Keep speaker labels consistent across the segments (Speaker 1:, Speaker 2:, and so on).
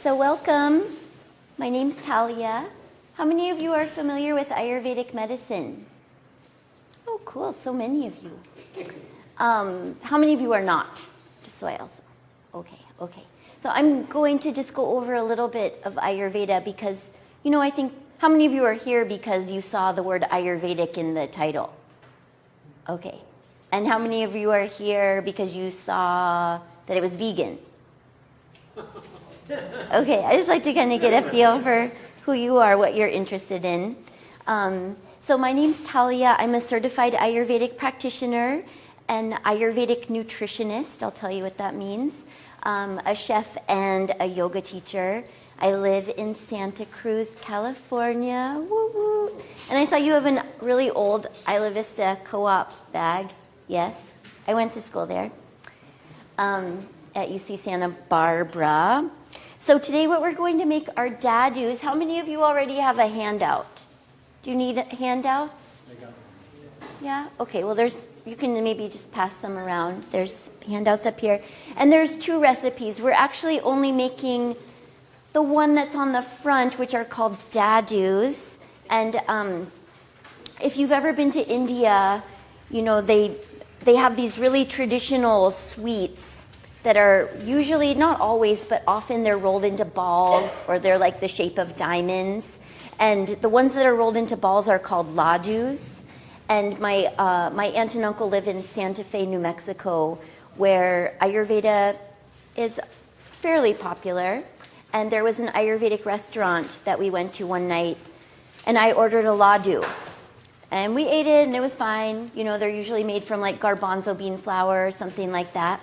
Speaker 1: So welcome. My name's Talya. How many of you are familiar with Ayurvedic medicine? Oh, cool. So many of you. How many of you are not? Just so I also. Okay. So I'm going to just go over a little bit of Ayurveda because, I think, how many of you are here because you saw the word Ayurvedic in the title? Okay. And how many of you are here because you saw that it was vegan? Okay, I just like to kind of get a feel for who you are, what you're interested in. So my name's Talya. I'm a certified Ayurvedic practitioner and Ayurvedic nutritionist. I'll tell you what that means. A chef and a yoga teacher. I live in Santa Cruz, California. Woo woo. And I saw you have a really old Isla Vista co-op bag. Yes, I went to school there at UC Santa Barbara. So today what we're going to make are dadus. How many of you already have a handout? Do you need handouts? I got one. Yeah? Okay, well you can maybe just pass them around. There's handouts up here. And there's two recipes. We're actually only making the one that's on the front, which are called dadus. And if you've ever been to India, they have these really traditional sweets that are usually, not always, but often they're rolled into balls or they're like the shape of diamonds. And the ones that are rolled into balls are called ladus. And my aunt and uncle live in Santa Fe, New Mexico, where Ayurveda is fairly popular. And there was an Ayurvedic restaurant that we went to one night, and I ordered a ladu. And we ate it, and it was fine. They're usually made from like garbanzo bean flour or something like that.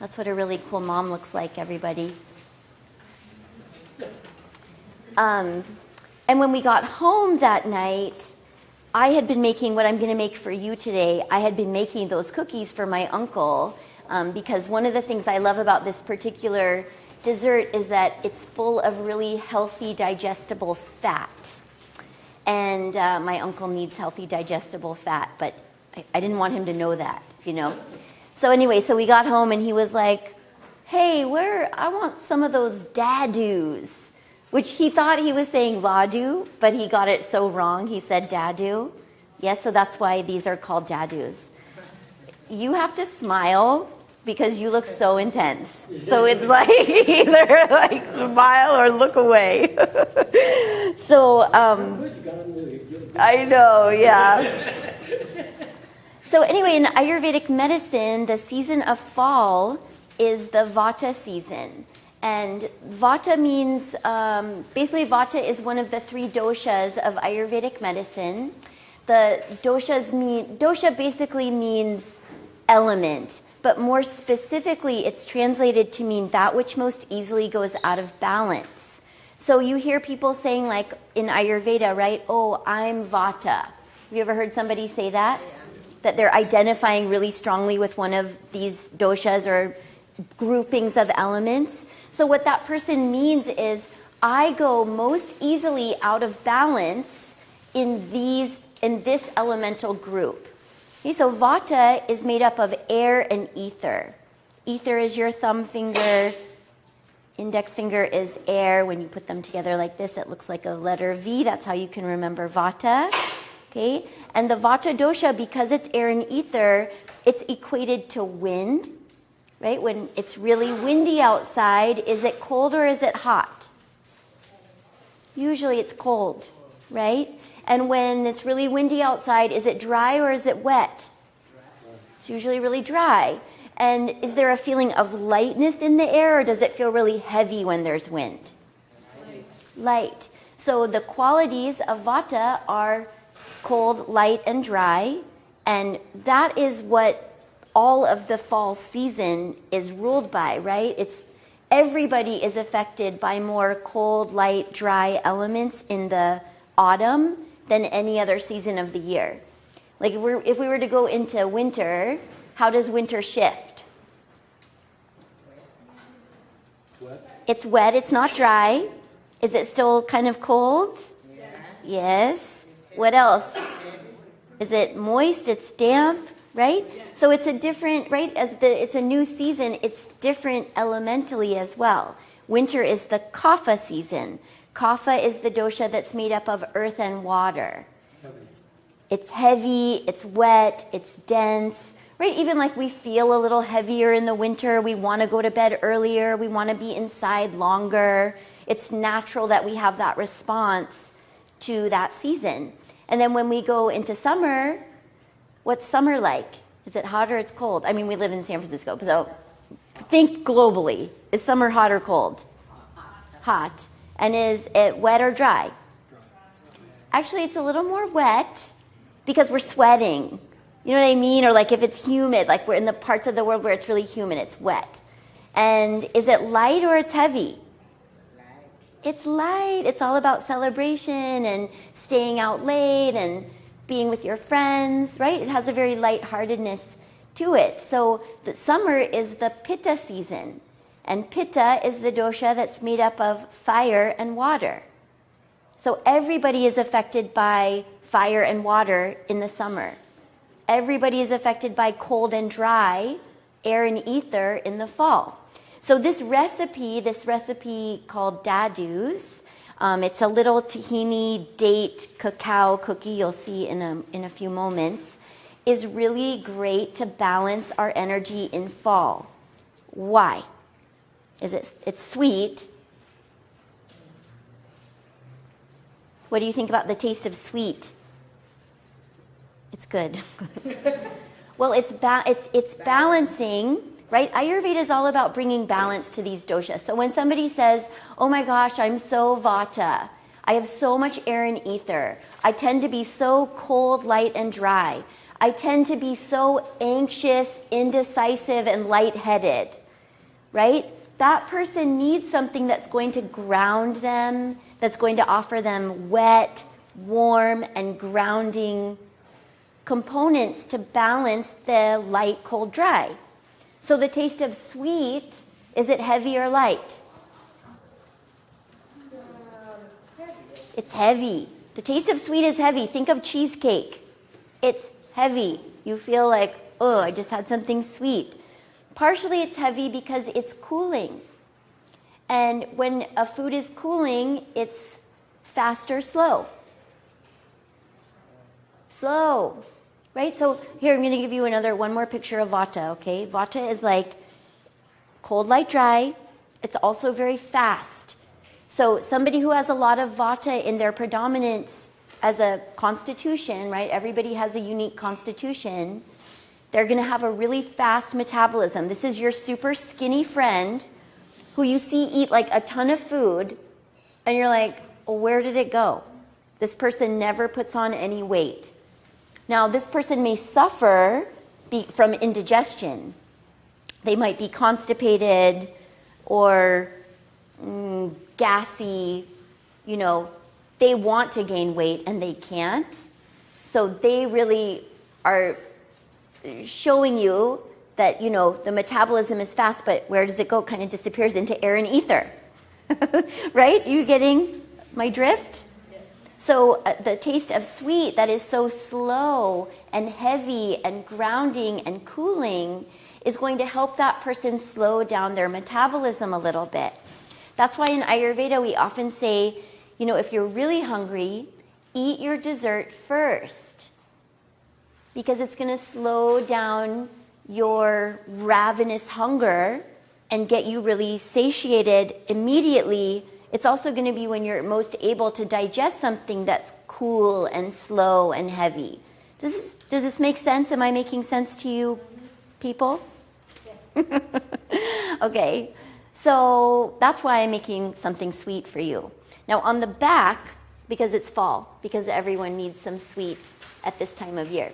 Speaker 1: That's what a really cool mom looks like, everybody. And when we got home that night, I had been making what I'm going to make for you today. I had been making those cookies for my uncle because one of the things I love about this particular dessert is that it's full of really healthy, digestible fat. And my uncle needs healthy, digestible fat, but I didn't want him to know that, So anyway, so we got home and he was like, hey, I want some of those dadus, which he thought he was saying ladu, but he got it so wrong. He said dadu. Yes, so that's why these are called dadus. You have to smile because you look so intense. So it's like either like smile or look away. So I know, yeah. So anyway, in Ayurvedic medicine, the season of fall is the Vata season. And Vata means, basically Vata is one of the three doshas of Ayurvedic medicine. The dosha basically means element, but more specifically, it's translated to mean that which most easily goes out of balance. So you hear people saying like in Ayurveda, right? Oh, I'm Vata. Have you ever heard somebody say that? Yeah. That they're identifying really strongly with one of these doshas or groupings of elements. So what that person means is, I go most easily out of balance in this elemental group. Okay, so Vata is made up of air and ether. Ether is your thumb finger. Index finger is air. When you put them together like this, it looks like a letter V. That's how you can remember Vata. Okay, and the Vata dosha, because it's air and ether, it's equated to wind. Right? When it's really windy outside, is it cold or is it hot? Usually it's cold, right? And when it's really windy outside, is it dry or is it wet? It's usually really dry. And is there a feeling of lightness in the air, or does it feel really heavy when there's wind? Light. So the qualities of Vata are cold, light, and dry. And that is what all of the fall season is ruled by, right? Everybody is affected by more cold, light, dry elements in the autumn than any other season of the year. Like if we were to go into winter, how does winter shift? Wet. It's wet, it's not dry. Is it still kind of cold? Yes. What else? Is it moist? It's damp? right? So it's a different, right? It's a new season, it's different elementally as well. Winter is the kapha season. Kapha is the dosha that's made up of earth and water. It's heavy, it's wet, it's dense, right? Even like we feel a little heavier in the winter. We want to go to bed earlier. We want to be inside longer. It's natural that we have that response to that season. And then when we go into summer, what's summer like? Is it hot or it's cold? I mean, we live in San Francisco, so think globally. Is summer hot or cold? Hot. And is it wet or dry? Actually, it's a little more wet because we're sweating. You know what I mean? Or like if it's humid, like we're in the parts of the world where it's really humid, it's wet. And is it light or it's heavy? Light. It's light. It's all about celebration and staying out late and being with your friends, right? It has a very lightheartedness to it. So the summer is the pitta season. And pitta is the dosha that's made up of fire and water. So everybody is affected by fire and water in the summer. Everybody is affected by cold and dry, air and ether in the fall. So this recipe called dadus, it's a little tahini date cacao cookie you'll see in a few moments, is really great to balance our energy in fall. Why? It's sweet. What do you think about the taste of sweet? It's good. Well, it's balancing, right? Ayurveda is all about bringing balance to these doshas. So when somebody says, oh my gosh, I'm so vata, I have so much air and ether, I tend to be so cold, light, and dry, I tend to be so anxious, indecisive, and lightheaded, right? That person needs something that's going to ground them, that's going to offer them wet, warm, and grounding components to balance the light, cold, dry. So the taste of sweet, is it heavy or light? It's heavy. The taste of sweet is heavy. Think of cheesecake. It's heavy. You feel like, oh, I just had something sweet. Partially it's heavy because it's cooling. And when a food is cooling, it's fast or slow? Slow. Right? So here, I'm going to give you one more picture of vata, okay? Vata is like cold, light, dry. It's also very fast. So somebody who has a lot of vata in their predominance as a constitution, right? Everybody has a unique constitution. They're going to have a really fast metabolism. This is your super skinny friend who you see eat like a ton of food, and you're like, well, where did it go? This person never puts on any weight. Now, this person may suffer from indigestion. They might be constipated or gassy. You know, they want to gain weight and they can't. So they really are showing you that, you know, the metabolism is fast, but where does it go? Kind of disappears into air and ether. Right? You getting my drift? So the taste of sweet that is so slow and heavy and grounding and cooling is going to help that person slow down their metabolism a little bit. That's why in Ayurveda we often say, you know, if you're really hungry, eat your dessert first, because it's going to slow down your ravenous hunger and get you really satiated immediately. It's also going to be when you're most able to digest something that's cool and slow and heavy. Does this make sense? Am I making sense to you people? Yes. Okay. So that's why I'm making something sweet for you. Now on the back, because it's fall, because everyone needs some sweet at this time of year.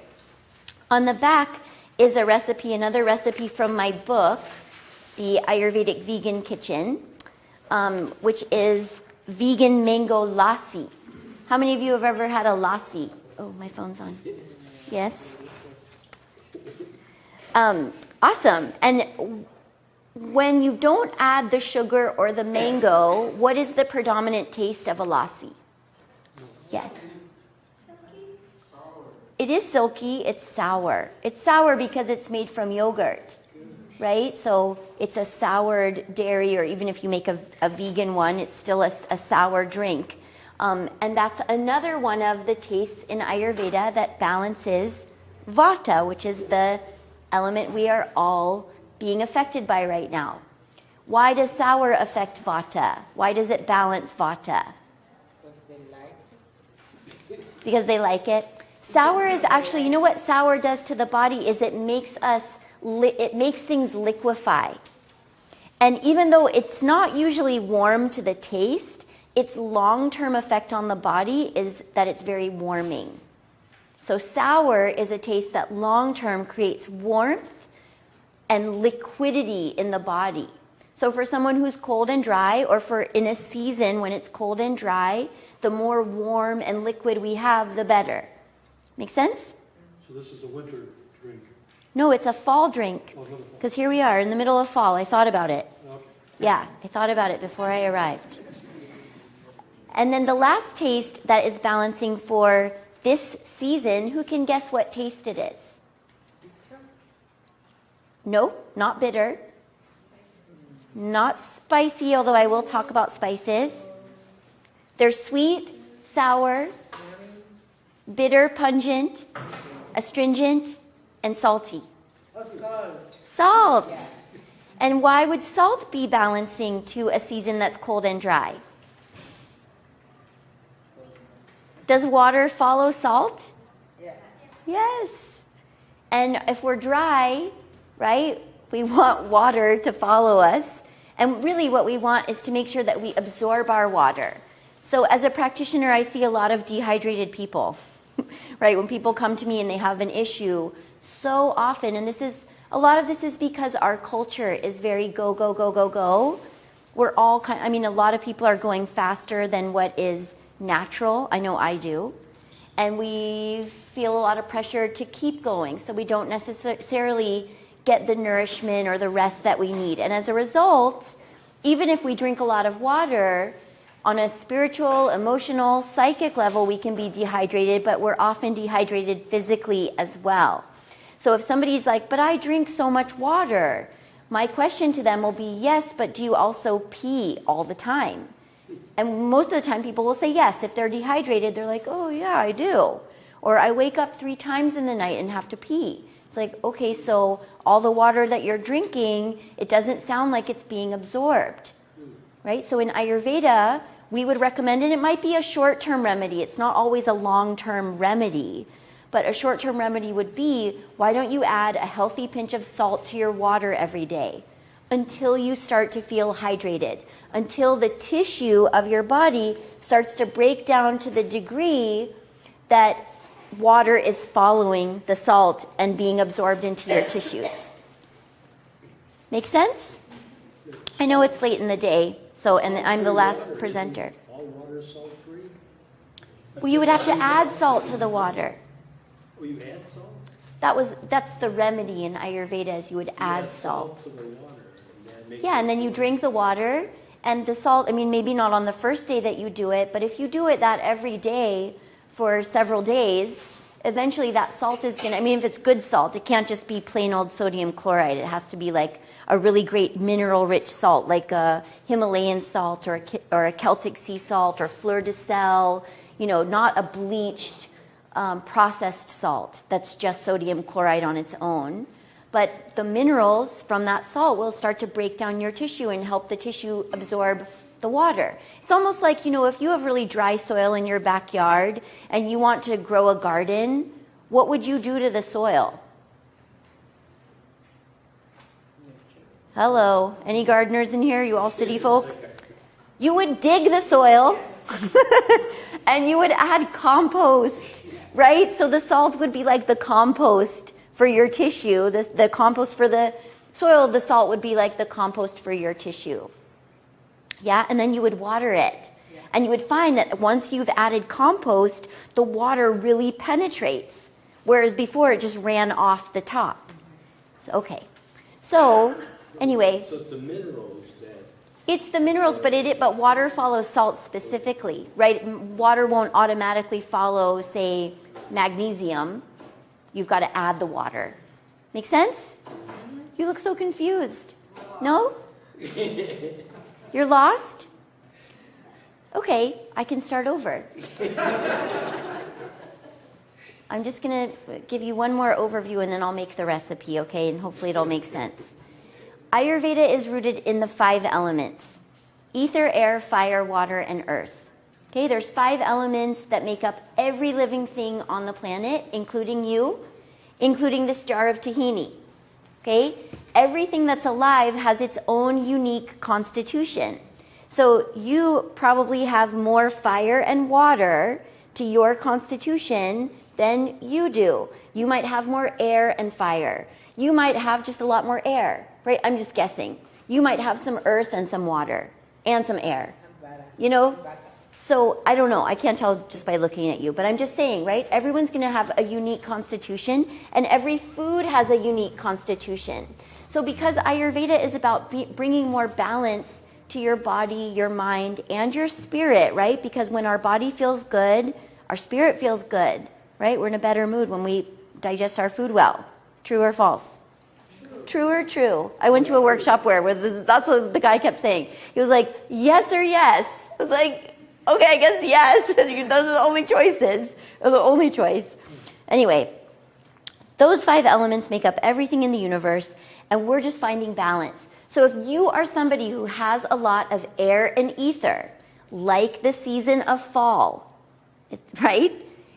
Speaker 1: On the back is a recipe, another recipe from my book, The Ayurvedic Vegan Kitchen, which is vegan mango lassi. How many of you have ever had a lassi? Oh, my phone's on. Yes? Awesome. And when you don't add the sugar or the mango, what is the predominant taste of a lassi? Yes. It is silky, it's sour. It's sour because it's made from yogurt, right? So it's a soured dairy, or even if you make a vegan one, it's still a sour drink. And that's another one of the tastes in Ayurveda that balances vata, which is the element we are all being affected by right now. Why does sour affect vata? Why does it balance vata? Because they like it. Sour is actually, you know what sour does to the body is it makes things liquefy. And even though it's not usually warm to the taste, its long-term effect on the body is that it's very warming. So sour is a taste that long-term creates warmth and liquidity in the body. So for someone who's cold and dry, or for in a season when it's cold and dry, the more warm and liquid we have, the better. Make sense?
Speaker 2: So this is a winter drink?
Speaker 1: No, it's a fall drink. Because here we are in the middle of fall. I thought about it.
Speaker 2: Okay.
Speaker 1: Yeah, I thought about it before I arrived. And then the last taste that is balancing for this season, who can guess what taste it is? Nope, not bitter. Not spicy, although I will talk about spices. They're sweet, sour, bitter, pungent, astringent, and salty. Salt. Yeah. And why would salt be balancing to a season that's cold and dry? Does water follow salt? Yeah. Yes. And if we're dry, right, we want water to follow us. And really what we want is to make sure that we absorb our water. So as a practitioner, I see a lot of dehydrated people, right? When people come to me and they have an issue so often, and a lot of this is because our culture is very go, go, go, go, go. We're all a lot of people are going faster than what is natural. I know I do. And we feel a lot of pressure to keep going, so we don't necessarily get the nourishment or the rest that we need. And as a result, even if we drink a lot of water, on a spiritual, emotional, psychic level, we can be dehydrated, but we're often dehydrated physically as well. So if somebody's like, but I drink so much water, my question to them will be, yes, but do you also pee all the time? And most of the time people will say yes. If they're dehydrated, they're like, oh yeah, I do. Or I wake up 3 times in the night and have to pee. It's like, okay, so all the water that you're drinking, it doesn't sound like it's being absorbed, right? So in Ayurveda, we would recommend, and it might be a short-term remedy. It's not always a long-term remedy, but a short-term remedy would be, why don't you add a healthy pinch of salt to your water every day until you start to feel hydrated, until the tissue of your body starts to break down to the degree that water is following the salt and being absorbed into your tissues. Make sense? I know it's late in the day, and I'm the last presenter.
Speaker 2: All water is salt-free?
Speaker 1: Well, you would have to add salt to the water.
Speaker 2: Oh, you add salt?
Speaker 1: That's the remedy in Ayurveda, is you would add salt.
Speaker 2: To the water.
Speaker 1: And then you drink the water, and the salt, maybe not on the first day that you do it, but if you do it that every day for several days, eventually that salt is going to, if it's good salt, it can't just be plain old sodium chloride. It has to be like a really great mineral-rich salt, like a Himalayan salt or a Celtic sea salt or fleur de sel, not a bleached, processed salt that's just sodium chloride on its own. But the minerals from that salt will start to break down your tissue and help the tissue absorb the water. It's almost like, if you have really dry soil in your backyard and you want to grow a garden, what would you do to the soil? Hello, any gardeners in here? You all city folk? You would dig the soil and you would add compost, right? So the salt would be like the compost for your tissue. The compost for the soil, the salt would be like the compost for your tissue. Yeah, and then you would water it. Yeah. And you would find that once you've added compost, the water really penetrates, whereas before it just ran off the top. So anyway.
Speaker 2: So it's the minerals that...
Speaker 1: It's the minerals, but water follows salt specifically, right? Water won't automatically follow, say, magnesium, you've got to add the water. Make sense? You look so confused. No? You're lost? Okay, I can start over. I'm just going to give you one more overview and then I'll make the recipe, okay? And hopefully it'll make sense. Ayurveda is rooted in the 5 elements: ether, air, fire, water, and earth. Okay, there's 5 elements that make up every living thing on the planet, including you, including this jar of tahini. Okay, everything that's alive has its own unique constitution. So you probably have more fire and water to your constitution than you do. You might have more air and fire. You might have just a lot more air, right? I'm just guessing. You might have some earth and some water and some air, you know? So I don't know. I can't tell just by looking at you, but I'm just saying, right? Everyone's going to have a unique constitution, and every food has a unique constitution. So because Ayurveda is about bringing more balance to your body, your mind, and your spirit, right? Because when our body feels good, our spirit feels good, right? We're in a better mood when we digest our food well. True or false? True or true? I went to a workshop where that's what the guy kept saying. He was like, yes or yes. I was like, okay, I guess yes. Those are the only choices. They're the only choice. Anyway, those 5 elements make up everything in the universe, and we're just finding balance. So if you are somebody who has a lot of air and ether, like the season of fall, right?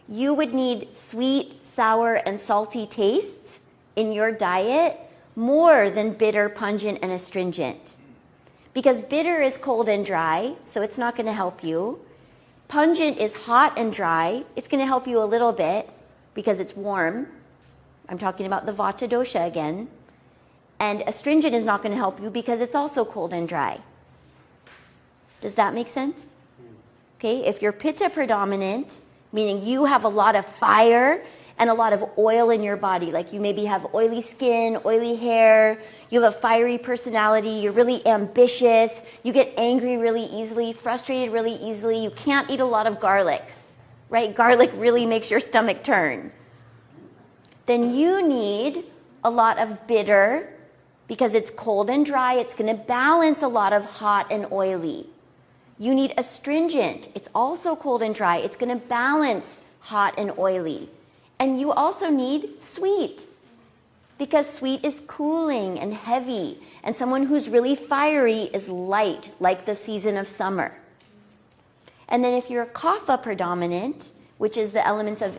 Speaker 1: You would need sweet, sour, and salty tastes in your diet more than bitter, pungent, and astringent. Because bitter is cold and dry, so it's not going to help you. Pungent is hot and dry. It's going to help you a little bit because it's warm. I'm talking about the Vata dosha again. And astringent is not going to help you because it's also cold and dry. Does that make sense? Okay, if you're Pitta predominant, meaning you have a lot of fire and a lot of oil in your body, like you maybe have oily skin, oily hair, you have a fiery personality, you're really ambitious, you get angry really easily, frustrated really easily, you can't eat a lot of garlic, right? Garlic really makes your stomach turn. Then you need a lot of bitter, because it's cold and dry, it's going to balance a lot of hot and oily. You need astringent, it's also cold and dry, it's going to balance hot and oily. And you also need sweet, because sweet is cooling and heavy, and someone who's really fiery is light, like the season of summer. And then if you're Kapha predominant, which is the elements of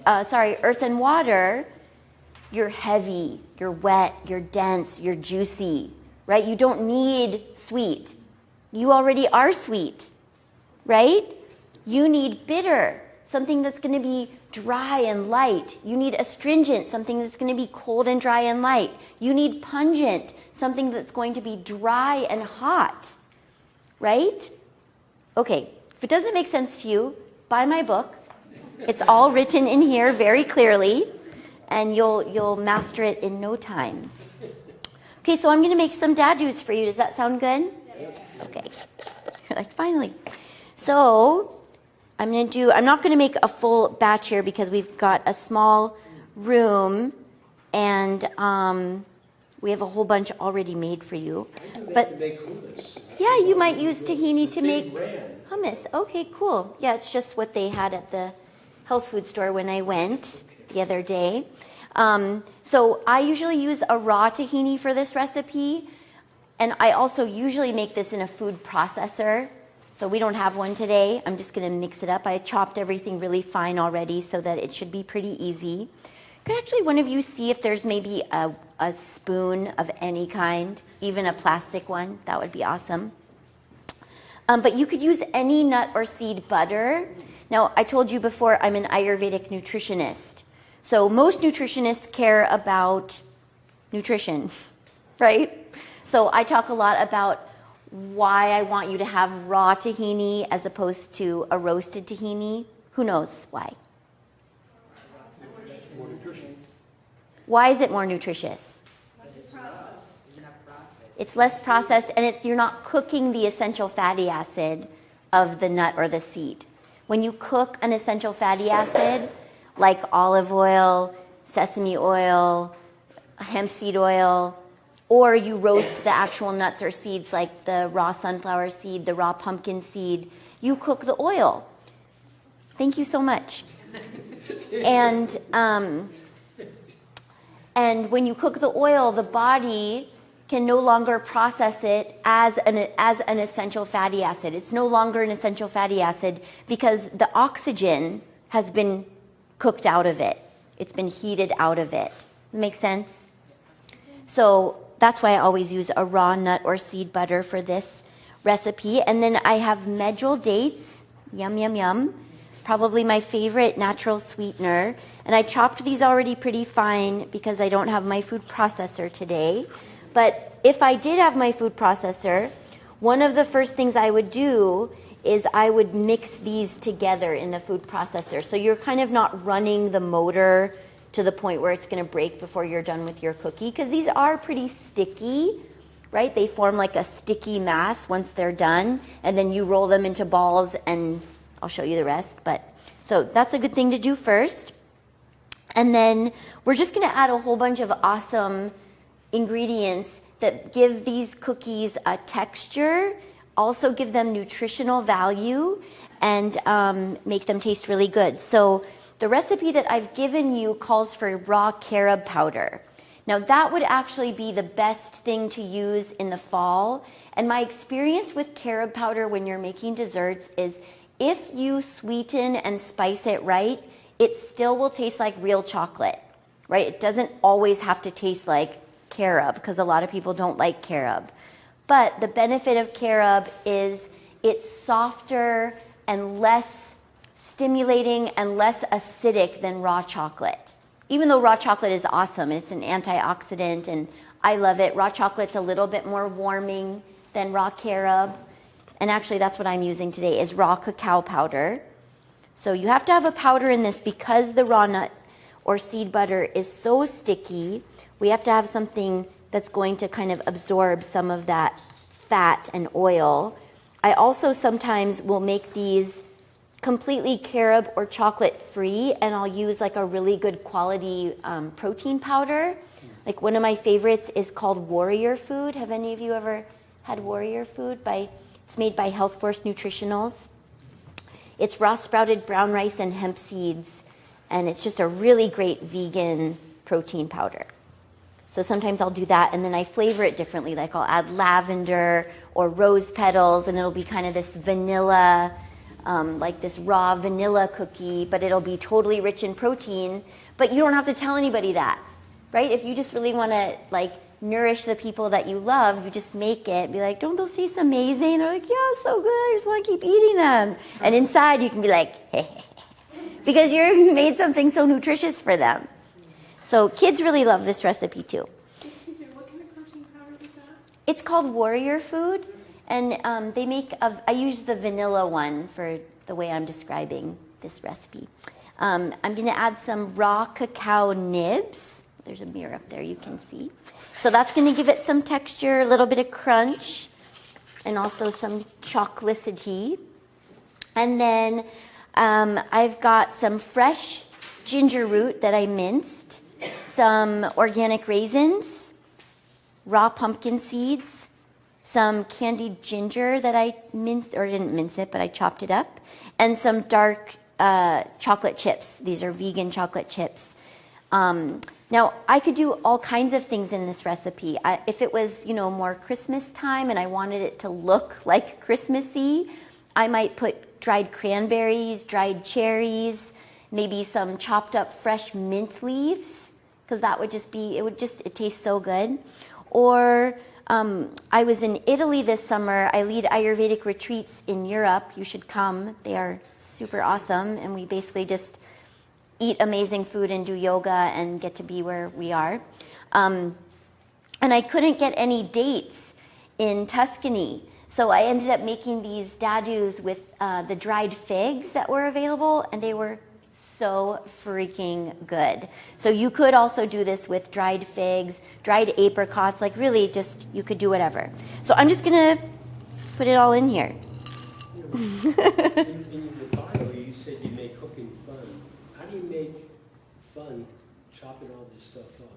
Speaker 1: earth and water, you're heavy, you're wet, you're dense, you're juicy, right? You don't need sweet. You already are sweet, right? You need bitter, something that's going to be dry and light. You need astringent, something that's going to be cold and dry and light. You need pungent, something that's going to be dry and hot, right? Okay, if it doesn't make sense to you, buy my book. It's all written in here very clearly, and you'll master it in no time. Okay, so I'm going to make some dadus for you. Does that sound good? Okay. You're like, finally. So I'm not going to make a full batch here because we've got a small room and we have a whole bunch already made for you. But yeah, you might use tahini to make hummus. Okay, cool. Yeah, it's just what they had at the health food store when I went the other day. So I usually use a raw tahini for this recipe, and I also usually make this in a food processor. So we don't have one today. I'm just going to mix it up. I chopped everything really fine already so that it should be pretty easy. Could actually one of you see if there's maybe a spoon of any kind, even a plastic one? That would be awesome. But you could use any nut or seed butter. Now, I told you before I'm an Ayurvedic nutritionist. So most nutritionists care about nutrition, right? So I talk a lot about why I want you to have raw tahini as opposed to a roasted tahini. Who knows why?
Speaker 2: More nutritious.
Speaker 1: Why is it more nutritious?
Speaker 3: Less processed.
Speaker 1: It's less processed, and you're not cooking the essential fatty acid of the nut or the seed. When you cook an essential fatty acid, like olive oil, sesame oil, hemp seed oil, or you roast the actual nuts or seeds like the raw sunflower seed, the raw pumpkin seed. You cook the oil. Thank you so much. And when you cook the oil, the body can no longer process it as an essential fatty acid. It's no longer an essential fatty acid because the oxygen has been cooked out of it. It's been heated out of it. Make sense? So that's why I always use a raw nut or seed butter for this recipe. And then I have medjool dates. Yum, yum, yum. Probably my favorite natural sweetener. And I chopped these already pretty fine because I don't have my food processor today. But if I did have my food processor, one of the first things I would do is I would mix these together in the food processor. So you're kind of not running the motor to the point where it's going to break before you're done with your cookie, because these are pretty sticky, right? They form like a sticky mass once they're done, and then you roll them into balls, and I'll show you the rest. But so that's a good thing to do first. And then we're just going to add a whole bunch of awesome ingredients that give these cookies a texture, also give them nutritional value, and make them taste really good. So the recipe that I've given you calls for raw carob powder. Now that would actually be the best thing to use in the fall. And my experience with carob powder when you're making desserts is if you sweeten and spice it right, it still will taste like real chocolate, right? It doesn't always have to taste like carob because a lot of people don't like carob. But the benefit of carob is it's softer and less stimulating and less acidic than raw chocolate. Even though raw chocolate is awesome, it's an antioxidant and I love it. Raw chocolate's a little bit more warming than raw carob. And actually that's what I'm using today is raw cacao powder. So you have to have a powder in this because the raw nut or seed butter is so sticky. We have to have something that's going to kind of absorb some of that fat and oil. I also sometimes will make these completely carob or chocolate free, and I'll use like a really good quality protein powder. Like one of my favorites is called Warrior Food. Have any of you ever had Warrior Food? It's made by Health Force Nutritionals. It's raw sprouted brown rice and hemp seeds, and it's just a really great vegan protein powder. So sometimes I'll do that, and then I flavor it differently. Like I'll add lavender or rose petals, and it'll be kind of this vanilla, like this raw vanilla cookie, but it'll be totally rich in protein. But you don't have to tell anybody that, right? If you just really want to like nourish the people that you love, you just make it. Be like, don't those taste amazing? They're like, yeah, it's so good. I just want to keep eating them. And inside you can be like, hey, because you made something so nutritious for them. So kids really love this recipe too.
Speaker 3: Excuse me, what kind of protein powder is that?
Speaker 1: It's called Warrior Food, and I use the vanilla one for the way I'm describing this recipe. I'm going to add some raw cacao nibs. There's a mirror up there you can see. So that's going to give it some texture, a little bit of crunch, and also some chocolicity. And then I've got some fresh ginger root that I minced, some organic raisins, raw pumpkin seeds, some candied ginger that I minced, or didn't mince it, but I chopped it up, and some dark chocolate chips. These are vegan chocolate chips. Now, I could do all kinds of things in this recipe. If it was, more Christmas time and I wanted it to look like Christmassy, I might put dried cranberries, dried cherries, maybe some chopped up fresh mint leaves, because that would just be, it tastes so good. Or I was in Italy this summer. I lead Ayurvedic retreats in Europe. You should come. They are super awesome. And we basically just eat amazing food and do yoga and get to be where we are. And I couldn't get any dates in Tuscany. So I ended up making these dadus with the dried figs that were available, and they were so freaking good. So you could also do this with dried figs, dried apricots, like really just, you could do whatever. So I'm just gonna put it all in here.
Speaker 4: In your bio, you said you make cooking fun. How do you make fun
Speaker 2: chopping all this stuff up?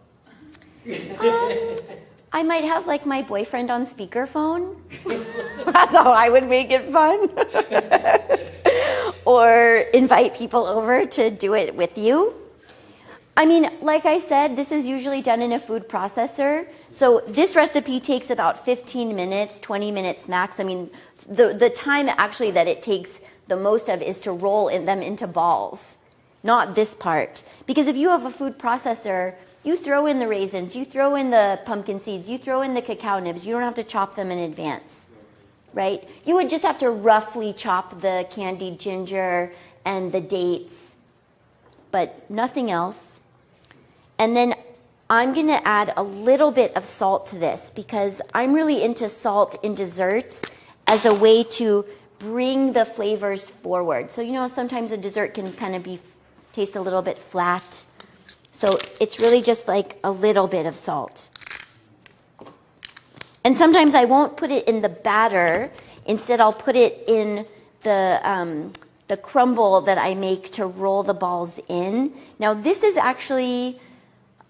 Speaker 1: I might have like my boyfriend on speakerphone. That's how I would make it fun. Or invite people over to do it with you. I mean, like I said, this is usually done in a food processor. So this recipe takes about 15 minutes, 20 minutes max. I mean, the time actually that it takes the most of is to roll them into balls, not this part. Because if you have a food processor, you throw in the raisins, you throw in the pumpkin seeds, you throw in the cacao nibs. You don't have to chop them in advance, right? You would just have to roughly chop the candied ginger and the dates, but nothing else. And then I'm going to add a little bit of salt to this because I'm really into salt in desserts as a way to bring the flavors forward. So, you know, sometimes a dessert can kind of taste a little bit flat. So it's really just like a little bit of salt. And sometimes I won't put it in the batter. Instead, I'll put it in the crumble that I make to roll the balls in. Now, this is actually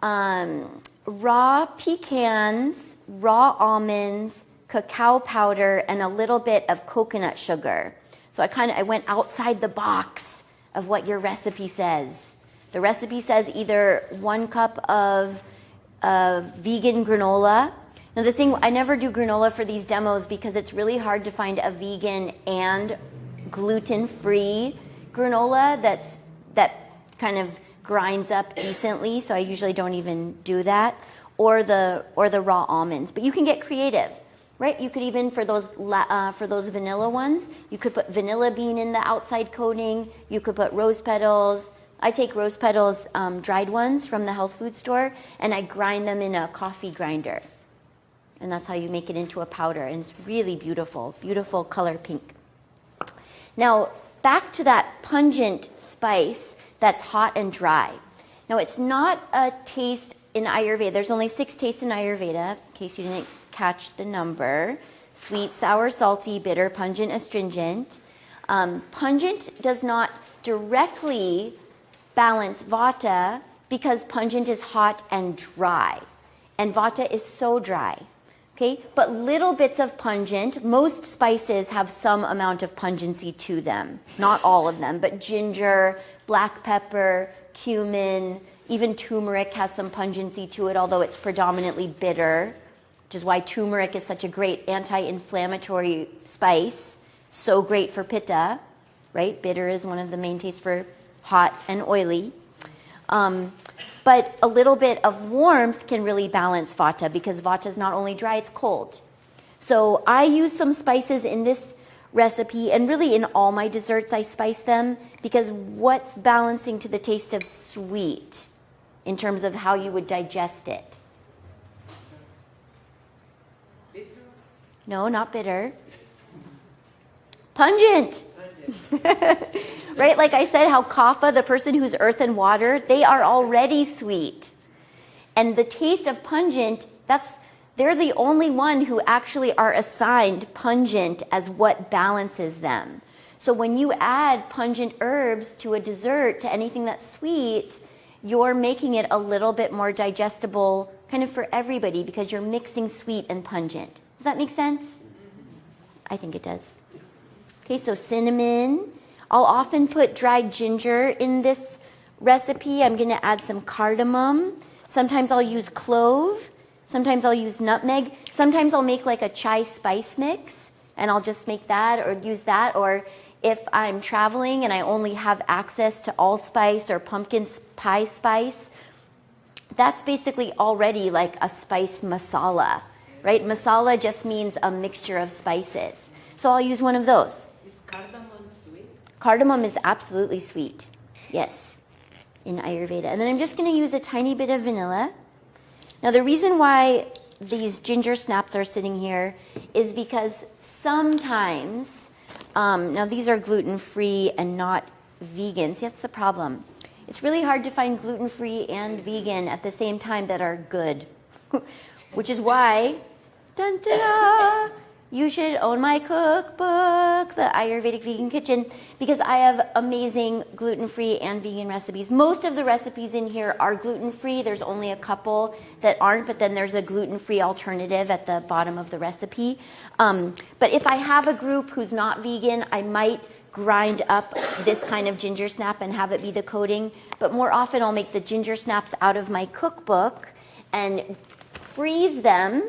Speaker 1: raw pecans, raw almonds, cacao powder, and a little bit of coconut sugar. So I went outside the box of what your recipe says. The recipe says either 1 cup of vegan granola. Now the thing, I never do granola for these demos because it's really hard to find a vegan and gluten-free granola that kind of grinds up decently, so I usually don't even do that, or the raw almonds. But you can get creative, right? You could even, for those vanilla ones, you could put vanilla bean in the outside coating. You could put rose petals. I take rose petals, dried ones from the health food store, and I grind them in a coffee grinder. And that's how you make it into a powder, and it's really beautiful, beautiful color pink. Now, back to that pungent spice that's hot and dry. Now, it's not a taste in Ayurveda. There's only 6 tastes in Ayurveda, in case you didn't catch the number. Sweet, sour, salty, bitter, pungent, astringent. Pungent does not directly balance vata because pungent is hot and dry. And vata is so dry. Okay, but little bits of pungent, most spices have some amount of pungency to them. Not all of them, but ginger, black pepper, cumin, even turmeric has some pungency to it, although it's predominantly bitter, which is why turmeric is such a great anti-inflammatory spice. So great for pitta, right? Bitter is one of the main tastes for hot and oily. But a little bit of warmth can really balance vata because vata is not only dry, it's cold. So I use some spices in this recipe, and really in all my desserts I spice them because what's balancing to the taste of sweet in terms of how you would digest it?
Speaker 4: Bitter?
Speaker 1: No, not bitter. Pungent. Right? Like I said, how kapha, the person who's earth and water, they are already sweet. And the taste of pungent, they're the only one who actually are assigned pungent as what balances them. So when you add pungent herbs to a dessert, to anything that's sweet, you're making it a little bit more digestible kind of for everybody because you're mixing sweet and pungent. Does that make sense? I think it does. Okay, so cinnamon. I'll often put dried ginger in this recipe. I'm going to add some cardamom. Sometimes I'll use clove. Sometimes I'll use nutmeg. Sometimes I'll make like a chai spice mix, and I'll just make that or use that. Or if I'm traveling and I only have access to allspice or pumpkin pie spice, that's basically already like a spice masala, right? Masala just means a mixture of spices. So I'll use one of those.
Speaker 4: Is cardamom sweet?
Speaker 1: Cardamom is absolutely sweet, yes, in Ayurveda. And then I'm just going to use a tiny bit of vanilla. Now the reason why these ginger snaps are sitting here is because sometimes, now these are gluten-free and not vegan. See, that's the problem. It's really hard to find gluten-free and vegan at the same time that are good, which is why, dun-da-da, You should own my cookbook, the Ayurvedic Vegan Kitchen, because I have amazing gluten-free and vegan recipes. Most of the recipes in here are gluten-free. There's only a couple that aren't, but then there's a gluten-free alternative at the bottom of the recipe. But if I have a group who's not vegan, I might grind up this kind of ginger snap and have it be the coating. But more often I'll make the ginger snaps out of my cookbook and freeze them,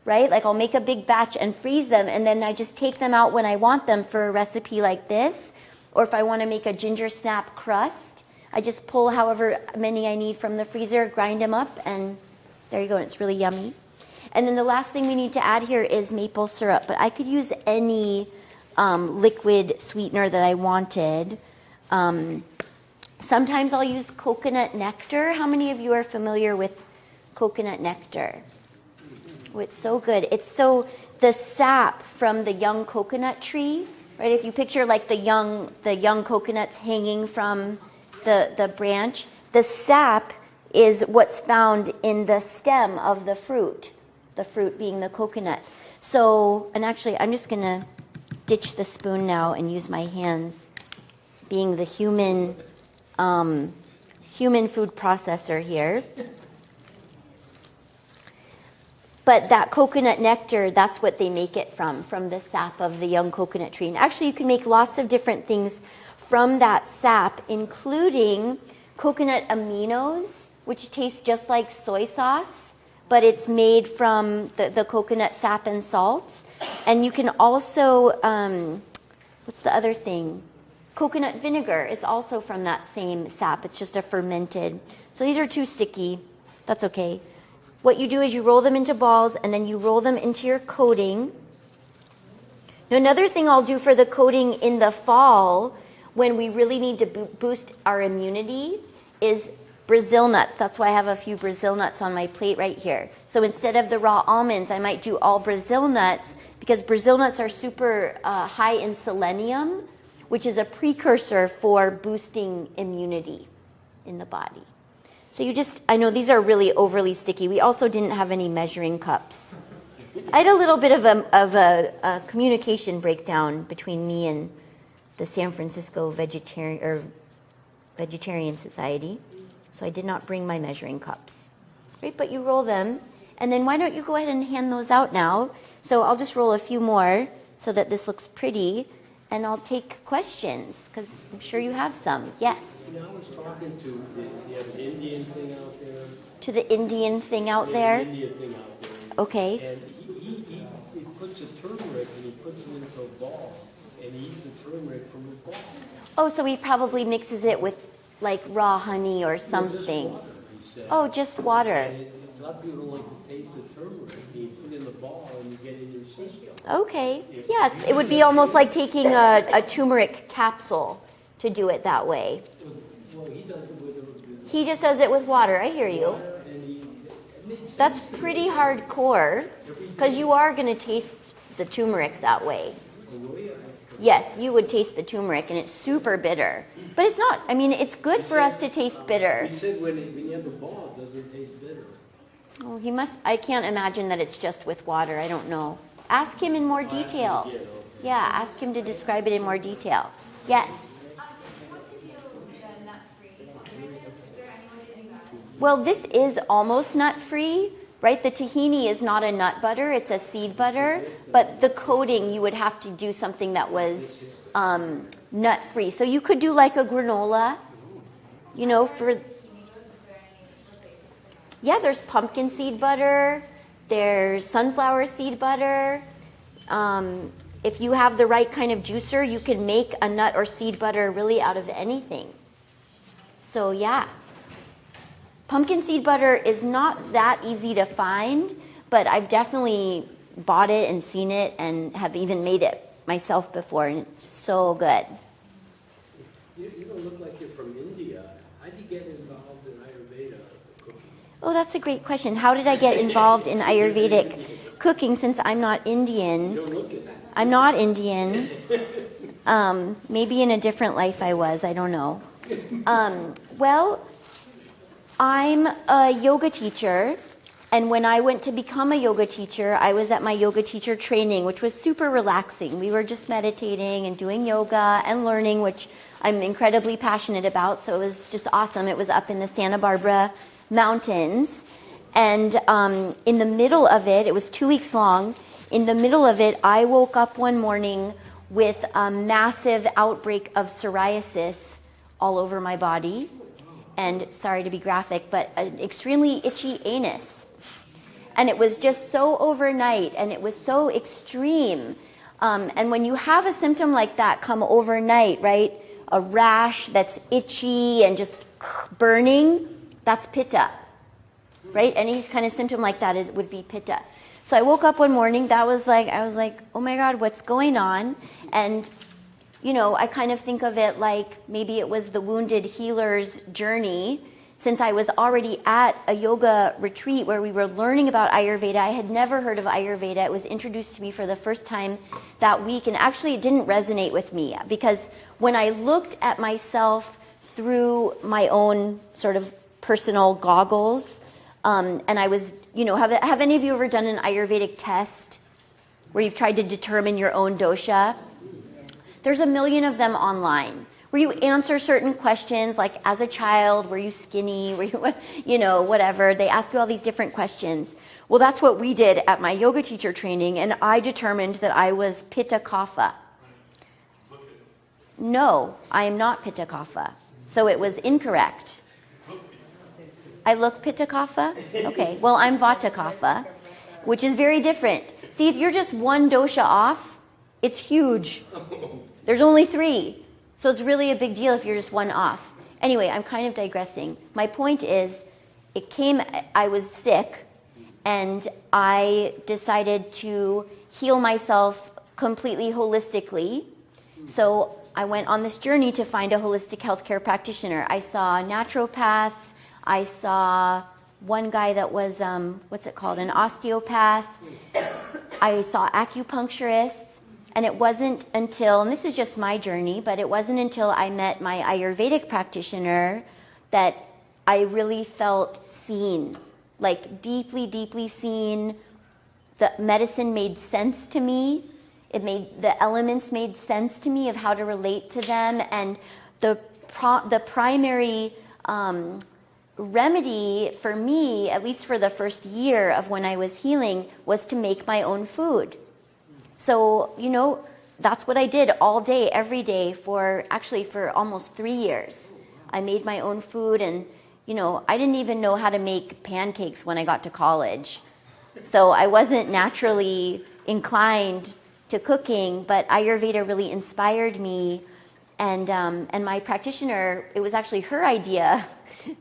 Speaker 1: right? Like I'll make a big batch and freeze them, and then I just take them out when I want them for a recipe like this. Or if I want to make a ginger snap crust, I just pull however many I need from the freezer, grind them up, and there you go, and it's really yummy. And then the last thing we need to add here is maple syrup, but I could use any liquid sweetener that I wanted. Sometimes I'll use coconut nectar. How many of you are familiar with coconut nectar? Oh, it's so good. It's so, the sap from the young coconut tree, right? If you picture like the young coconuts hanging from the branch, the sap is what's found in the stem of the fruit being the coconut. So, and actually I'm just gonna ditch the spoon now and use my hands, being the human food processor here. But that coconut nectar, that's what they make it from the sap of the young coconut tree. And actually you can make lots of different things from that sap, including coconut aminos, which taste just like soy sauce, but it's made from the coconut sap and salt. And you can also, what's the other thing? Coconut vinegar is also from that same sap. It's just a fermented. So these are too sticky. That's okay. What you do is you roll them into balls, and then you roll them into your coating. Now, another thing I'll do for the coating in the fall, when we really need to boost our immunity, is Brazil nuts. That's why I have a few Brazil nuts on my plate right here. So instead of the raw almonds, I might do all Brazil nuts, because Brazil nuts are super high in selenium, which is a precursor for boosting immunity in the body. So you just, I know these are really overly sticky. We also didn't have any measuring cups. I had a little bit of a communication breakdown between me and the San Francisco Vegetarian Society. So I did not bring my measuring cups. Right, but you roll them, and then why don't you go ahead and hand those out now? So I'll just roll a few more so that this looks pretty, and I'll take questions, because I'm sure you have some. Yes?
Speaker 2: You know, I was talking to, you have an Indian thing out there?
Speaker 1: To the Indian thing out
Speaker 2: Yeah,
Speaker 1: there?
Speaker 2: an Indian thing out there.
Speaker 1: Okay.
Speaker 2: And he puts a turmeric and he puts it into a ball, and he eats the turmeric from the ball.
Speaker 1: Oh, so he probably mixes it with like raw honey or
Speaker 2: Just
Speaker 1: something.
Speaker 2: water, he said.
Speaker 1: Oh, just water.
Speaker 2: And a lot of people don't like the taste of turmeric. You put it in the ball and you get it in your system.
Speaker 1: Okay. Yeah, it would be almost like taking a turmeric capsule to do it that way.
Speaker 2: Well, he does it with
Speaker 1: He just does it with water. I hear you.
Speaker 2: water, and it makes sense
Speaker 1: That's
Speaker 2: to me.
Speaker 1: pretty hardcore, because you are going to taste the turmeric that way.
Speaker 2: Oh, yeah.
Speaker 1: Yes, you would taste the turmeric, and it's super bitter. But it's not. I mean, it's good for us to taste bitter.
Speaker 2: He said when you have the ball, it doesn't taste bitter.
Speaker 1: Oh, he must. I can't imagine that it's just with water. I don't know. Ask him in more detail.
Speaker 2: You know.
Speaker 1: Yeah, ask him to describe it in more detail. Yes.
Speaker 3: What to do with the nut-free? Is there any way to do that?
Speaker 1: Well, this is almost nut-free, right? The tahini is not a nut butter, it's a seed butter, but the coating, you would have to do something that was nut-free. So you could do like a granola, you know, for... Yeah, there's pumpkin seed butter, there's sunflower seed butter. If you have the right kind of juicer, you can make a nut or seed butter really out of anything. So yeah. Pumpkin seed butter is not that easy to find, but I've definitely bought it and seen it and have even made it myself before, and it's so good.
Speaker 2: You don't look like you're from India. How do you get involved in Ayurveda cooking?
Speaker 1: Oh, that's a great question. How did I get involved in Ayurvedic cooking since I'm not Indian?
Speaker 2: You don't look it.
Speaker 1: I'm not Indian. Maybe in a different life I was. I don't know. Well, I'm a yoga teacher, And when I went to become a yoga teacher, I was at my yoga teacher training, which was super relaxing. We were just meditating and doing yoga and learning, which I'm incredibly passionate about. So it was just awesome. It was up in the Santa Barbara mountains. And in the middle of it, it was 2 weeks long. In the middle of it, I woke up one morning with a massive outbreak of psoriasis all over my body. And sorry to be graphic, but an extremely itchy anus. And it was just so overnight, and it was so extreme. And when you have a symptom like that come overnight, right, a rash that's itchy and just burning, that's pitta, right? Any kind of symptom like that would be pitta. So I woke up one morning, I was like, oh my God, what's going on? And, you know, I kind of think of it like maybe it was the wounded healer's journey. Since I was already at a yoga retreat where we were learning about Ayurveda, I had never heard of Ayurveda. It was introduced to me for the first time that week, and actually it didn't resonate with me because when I looked at myself through my own sort of personal goggles, and I was, you know, have any of you ever done an Ayurvedic test where you've tried to determine your own dosha? There's a million of them online, where you answer certain questions, like as a child, were you skinny, were you, you know, whatever. They ask you all these different questions. Well, that's what we did at my yoga teacher training, and I determined that I was Pitta Kapha. No, I am not Pitta Kapha. So it was incorrect. I look Pitta Kapha? Okay, well, I'm Vata Kapha, which is very different. See, if you're just one dosha off, it's huge. There's only 3. So it's really a big deal if you're just one off. Anyway, I'm kind of digressing. My point is, I was sick, and I decided to heal myself completely holistically. So I went on this journey to find a holistic healthcare practitioner. I saw naturopaths. I saw one guy that was, an osteopath. I saw acupuncturists. And it wasn't until, and this is just my journey, but it wasn't until I met my Ayurvedic practitioner that I really felt seen, like deeply, deeply seen. The medicine made sense to me. The elements made sense to me of how to relate to them. And the primary remedy for me, at least for the first year of when I was healing, was to make my own food. So, you know, that's what I did all day, every day for almost 3 years. I made my own food, and, you know, I didn't even know how to make pancakes when I got to college. So I wasn't naturally inclined to cooking, but Ayurveda really inspired me. And my practitioner, it was actually her idea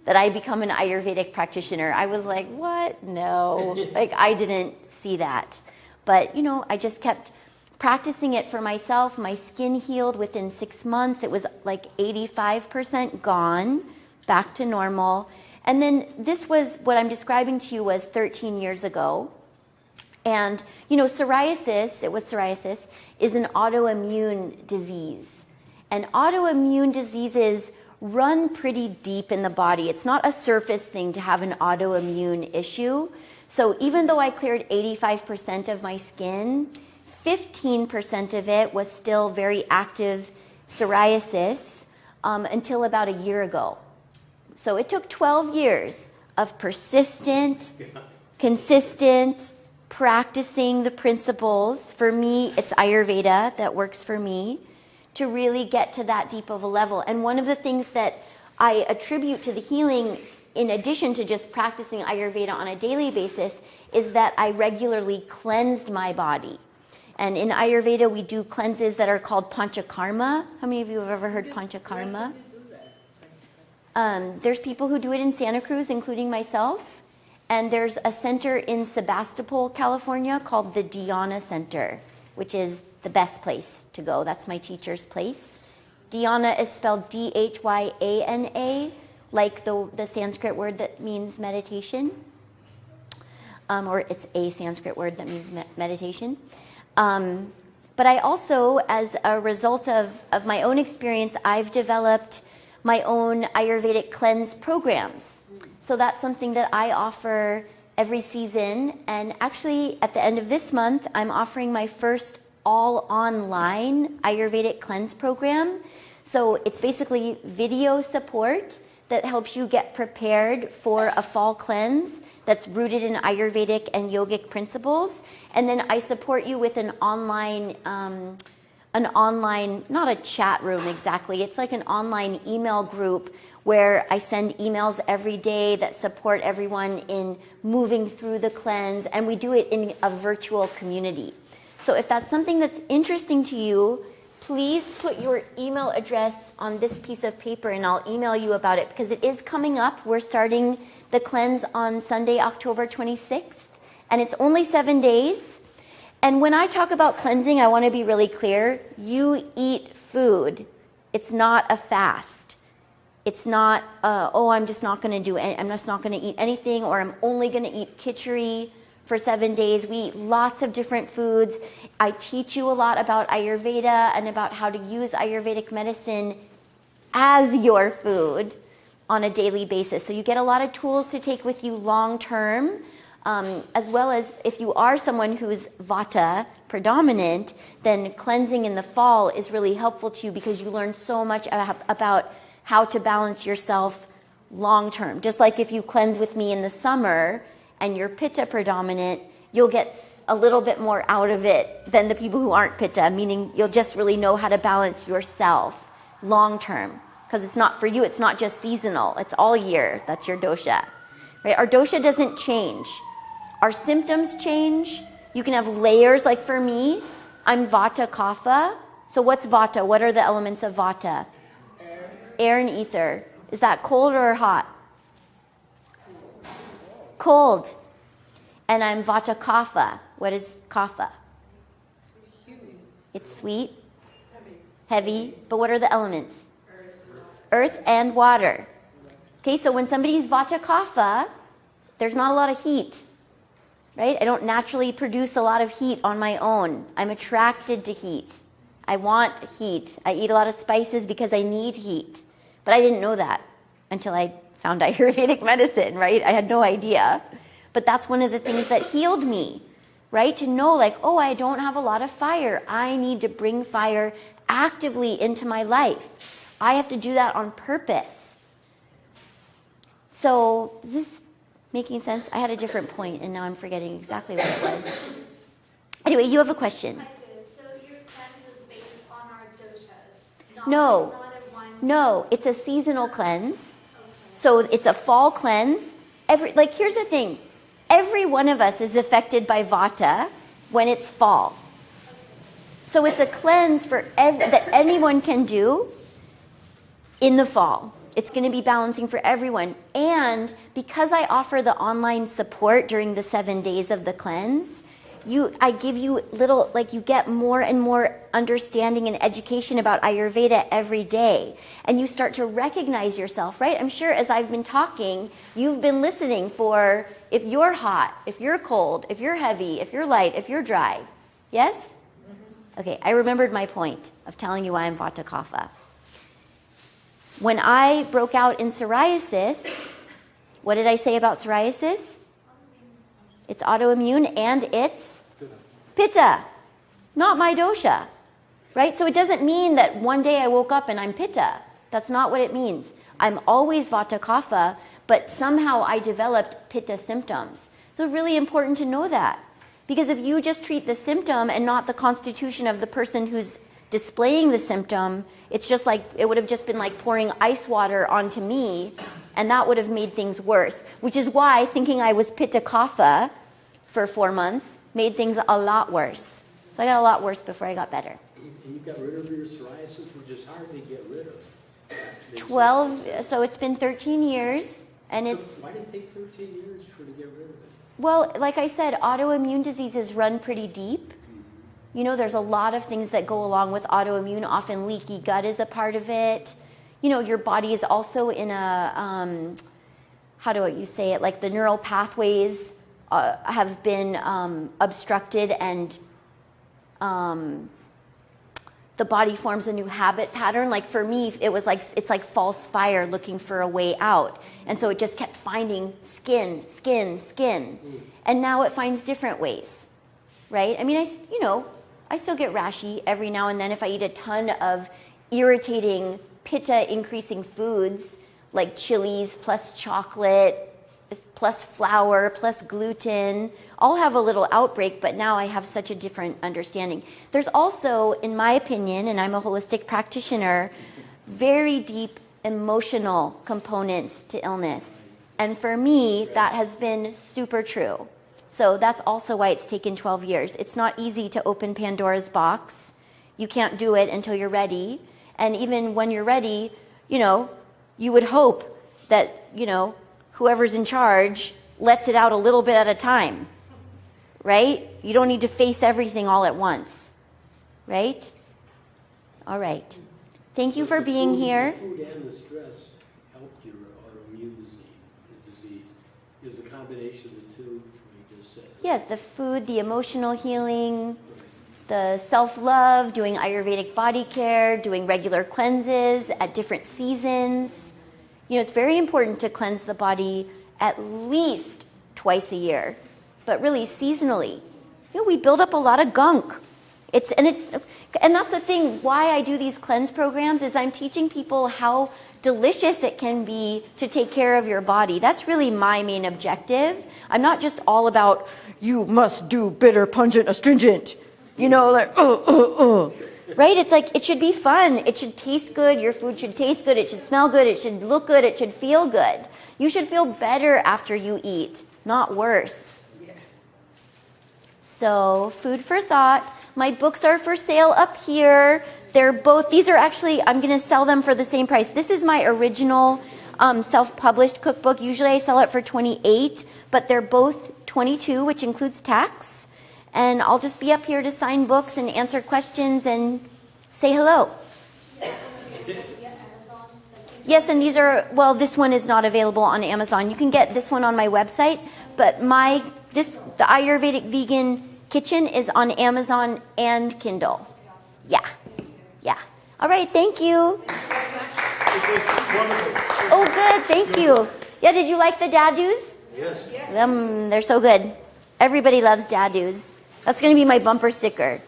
Speaker 1: that I become an Ayurvedic practitioner. I was like, what? No, like I didn't see that. But, you know, I just kept practicing it for myself. My skin healed within 6 months. It was like 85% gone, back to normal. And then this was, what I'm describing to you was 13 years ago. And, you know, psoriasis is an autoimmune disease. And autoimmune diseases run pretty deep in the body. It's not a surface thing to have an autoimmune issue. So even though I cleared 85% of my skin, 15% of it was still very active psoriasis until about a year ago. So it took 12 years of persistent, consistent, practicing the principles. For me, it's Ayurveda that works for me, to really get to that deep of a level. And one of the things that I attribute to the healing, in addition to just practicing Ayurveda on a daily basis, is that I regularly cleansed my body. And in Ayurveda, we do cleanses that are called panchakarma. How many of you have ever heard panchakarma? There's people who do it in Santa Cruz, including myself. And there's a center in Sebastopol, California, called the Dhyana Center, which is the best place to go. That's my teacher's place. Dhyana is spelled Dhyana, like the Sanskrit word that means meditation. Or it's a Sanskrit word that means meditation. But I also, as a result of my own experience, I've developed my own Ayurvedic cleanse programs. So that's something that I offer every season. And actually, at the end of this month, I'm offering my first all online Ayurvedic cleanse program. So it's basically video support that helps you get prepared for a fall cleanse that's rooted in Ayurvedic and yogic principles. And then I support you with an online, not a chat room exactly, it's like an online email group where I send emails every day that support everyone in moving through the cleanse, and we do it in a virtual community. So if that's something that's interesting to you, please put your email address on this piece of paper and I'll email you about it, because it is coming up. We're starting the cleanse on Sunday, October 26th, and it's only 7 days. And when I talk about cleansing, I want to be really clear. You eat food. It's not a fast. It's not, I'm just not going to I'm just not going to eat anything, or I'm only going to eat khichdi for 7 days. We eat lots of different foods. I teach you a lot about Ayurveda and about how to use Ayurvedic medicine as your food on a daily basis. So you get a lot of tools to take with you long term, as well as if you are someone who's Vata predominant, then cleansing in the fall is really helpful to you because you learn so much about how to balance yourself long term. Just like if you cleanse with me in the summer and you're Pitta predominant, you'll get a little bit more out of it than the people who aren't Pitta, meaning you'll just really know how to balance yourself long term. Because it's not for you, it's not just seasonal, it's all year. That's your dosha. Right? Our dosha doesn't change. Our symptoms change. You can have layers, like for me, I'm Vata Kapha. So what's Vata? What are the elements of Vata? Air and ether. Is that cold or hot? Cold. And I'm Vata Kapha. What is Kapha? It's sweet, heavy, but what are the elements? Earth and water. Okay, so when somebody's Vata Kapha, there's not a lot of heat, right? I don't naturally produce a lot of heat on my own. I'm attracted to heat. I want heat. I eat a lot of spices because I need heat. But I didn't know that until I found Ayurvedic medicine, right? I had no idea. But that's one of the things that healed me, right? To know like, oh, I don't have a lot of fire. I need to bring fire actively into my life. I have to do that on purpose. So is this making sense? I had a different point and now I'm forgetting exactly what it was. Anyway, you have a question.
Speaker 3: I do. So your cleanse is based on our doshas?
Speaker 1: No.
Speaker 3: It's not a one.
Speaker 1: No, it's a seasonal cleanse. So it's a fall cleanse. Here's the thing. Every one of us is affected by Vata when it's fall. So it's a cleanse that anyone can do in the fall. It's going to be balancing for everyone. And because I offer the online support during the 7 days of the cleanse, I give you you get more and more understanding and education about Ayurveda every day. And you start to recognize yourself, right? I'm sure as I've been talking, you've been listening for if you're hot, if you're cold, if you're heavy, if you're light, if you're dry. Yes? Okay, I remembered my point of telling you why I'm Vata Kapha. When I broke out in psoriasis, what did I say about psoriasis? It's autoimmune and it's Pitta, not my dosha, right? So it doesn't mean that one day I woke up and I'm Pitta. That's not what it means. I'm always Vata Kapha, but somehow I developed Pitta symptoms. So it's really important to know that. Because if you just treat the symptom and not the constitution of the person who's displaying the symptom, it's just like, it would have just been like pouring ice water onto me, and that would have made things worse. Which is why thinking I was Pitta Kapha for 4 months made things a lot worse. So I got a lot worse before I got better.
Speaker 2: And you got rid of your psoriasis, which is hard to get rid of.
Speaker 1: 12, so it's been 13 years, and it's...
Speaker 2: Why did it take 13 years to get rid of it?
Speaker 1: Well, like I said, autoimmune diseases run pretty deep. You know, there's a lot of things that go along with autoimmune. Often leaky gut is a part of it. You know, your body is also in a, how do you say it? Like the neural pathways have been obstructed, and the the body forms a new habit pattern. Like for me, it's like false fire looking for a way out. And so it just kept finding skin, skin, skin. And now it finds different ways, right? I mean, I still get rashy every now and then if I eat a ton of irritating, pitta increasing foods like chilies plus chocolate plus flour plus gluten. I'll have a little outbreak, but now I have such a different understanding. There's also, in my opinion, and I'm a holistic practitioner, very deep emotional components to illness. And for me, that has been super true. So that's also why it's taken 12 years. It's not easy to open Pandora's box. You can't do it until you're ready. And even when you're ready, you would hope that, whoever's in charge lets it out a little bit at a time, right? You don't need to face everything all at once, right? All right. Thank you for being here.
Speaker 2: The food and the stress helped your autoimmune disease. Is a combination of the two, like you just said.
Speaker 1: Yes, the food, the emotional healing, the self-love, doing Ayurvedic body care, doing regular cleanses at different seasons. It's very important to cleanse the body at least twice a year, but really seasonally. We build up a lot of gunk. And that's the thing, why I do these cleanse programs is I'm teaching people how delicious it can be to take care of your body. That's really my main objective. I'm not just all about, you must do bitter, pungent, astringent. Right? It's like, it should be fun. It should taste good. Your food should taste good. It should smell good. It should look good. It should feel good. You should feel better after you eat, not worse.
Speaker 4: Yeah.
Speaker 1: So, food for thought. My books are for sale up here. These are actually, I'm going to sell them for the same price. This is my original self-published cookbook. Usually I sell it for $28, but they're both $22, which includes tax. And I'll just be up here to sign books and answer questions and say hello. Yes, and this one is not available on Amazon. You can get this one on my website, but the Ayurvedic Vegan Kitchen is on Amazon and Kindle. Yeah. All right, thank you. Oh, good, thank you. Yeah, did you like the dadoos?
Speaker 2: Yes.
Speaker 1: They're so good. Everybody loves dadoos. That's going to be my bumper sticker.